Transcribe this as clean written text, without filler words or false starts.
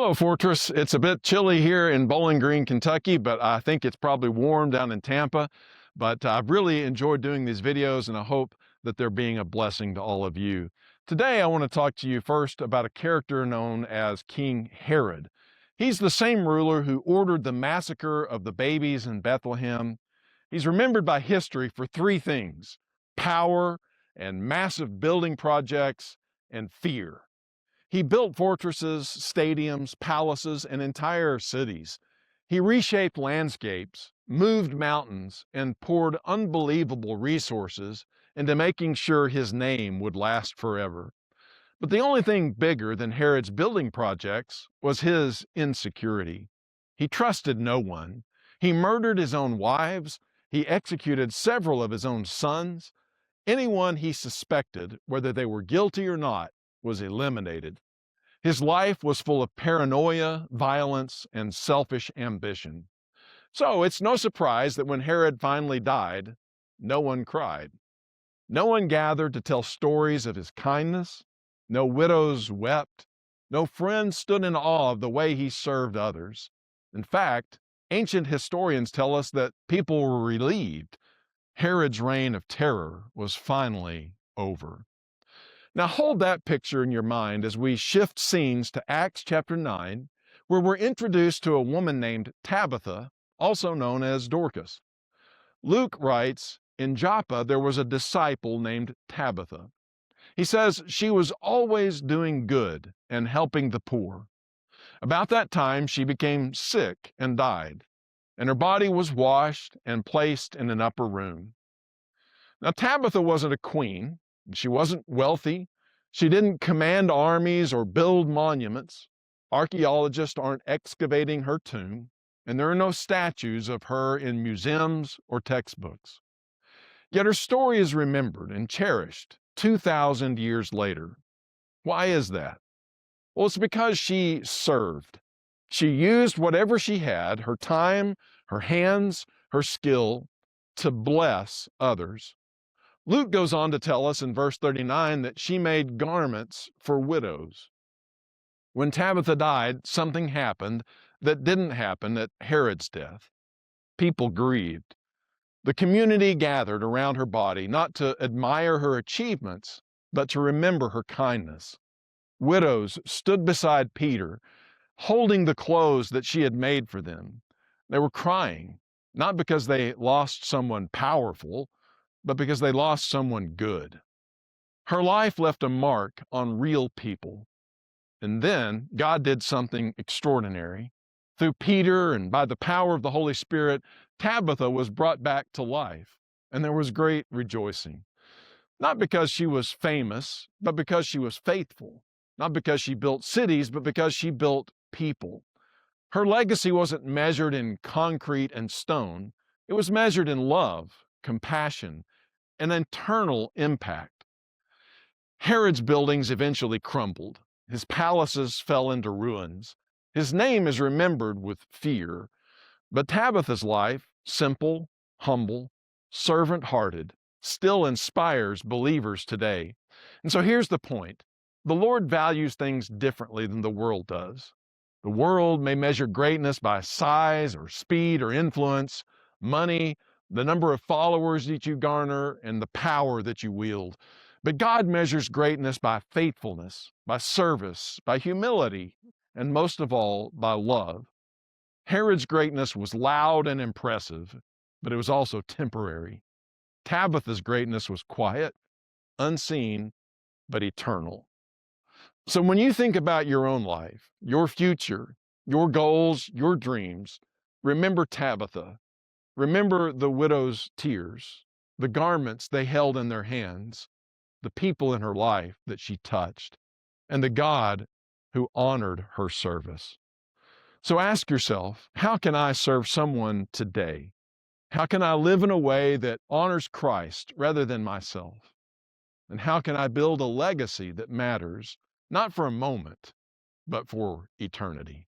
Hello, Fortress. It's a bit chilly here in Bowling Green, Kentucky, but I think it's probably warm down in Tampa. But I've really enjoyed doing these videos, and I hope that they're being a blessing to all of you. Today, I want to talk to you first about a character known as King Herod. He's the same ruler who ordered the massacre of the babies in Bethlehem. He's remembered by history for three things: power and massive building projects and fear. He built fortresses, stadiums, palaces, and entire cities. He reshaped landscapes, moved mountains, and poured unbelievable resources into making sure his name would last forever. But the only thing bigger than Herod's building projects was his insecurity. He trusted no one. He murdered his own wives. He executed several of his own sons. Anyone he suspected, whether they were guilty or not, was eliminated. His life was full of paranoia, violence, and selfish ambition. So it's no surprise that when Herod finally died, no one cried. No one gathered to tell stories of his kindness. No widows wept. No friends stood in awe of the way he served others. In fact, ancient historians tell us that people were relieved. Herod's reign of terror was finally over. Now hold that picture in your mind as we shift scenes to Acts chapter 9, where we're introduced to a woman named Tabitha, also known as Dorcas. Luke writes, in Joppa there was a disciple named Tabitha. He says she was always doing good and helping the poor. About that time she became sick and died, and her body was washed and placed in an upper room. Now Tabitha wasn't a queen. She wasn't wealthy. She didn't command armies or build monuments. Archaeologists aren't excavating her tomb, and there are no statues of her in museums or textbooks. Yet her story is remembered and cherished 2,000 years later. Why is that? Well, it's because she served. She used whatever she had, her time, her hands, her skill, to bless others. Luke goes on to tell us in verse 39 that she made garments for widows. When Tabitha died, something happened that didn't happen at Herod's death. People grieved. The community gathered around her body, not to admire her achievements, but to remember her kindness. Widows stood beside Peter, holding the clothes that she had made for them. They were crying, not because they lost someone powerful, but because they lost someone good. Her life left a mark on real people. And then God did something extraordinary. Through Peter and by the power of the Holy Spirit, Tabitha was brought back to life, and there was great rejoicing. Not because she was famous, but because she was faithful. Not because she built cities, but because she built people. Her legacy wasn't measured in concrete and stone. It was measured in love, compassion, an internal impact. Herod's buildings eventually crumbled. His palaces fell into ruins. His name is remembered with fear. But Tabitha's life, simple, humble, servant-hearted, still inspires believers today. And so here's the point. The Lord values things differently than the world does. The world may measure greatness by size or speed or influence, money, the number of followers that you garner, and the power that you wield. But God measures greatness by faithfulness, by service, by humility, and most of all, by love. Herod's greatness was loud and impressive, but it was also temporary. Tabitha's greatness was quiet, unseen, but eternal. So when you think about your own life, your future, your goals, your dreams, remember Tabitha. Remember the widow's tears, the garments they held in their hands, the people in her life that she touched, and the God who honored her service. So ask yourself, how can I serve someone today? How can I live in a way that honors Christ rather than myself? And how can I build a legacy that matters, not for a moment, but for eternity?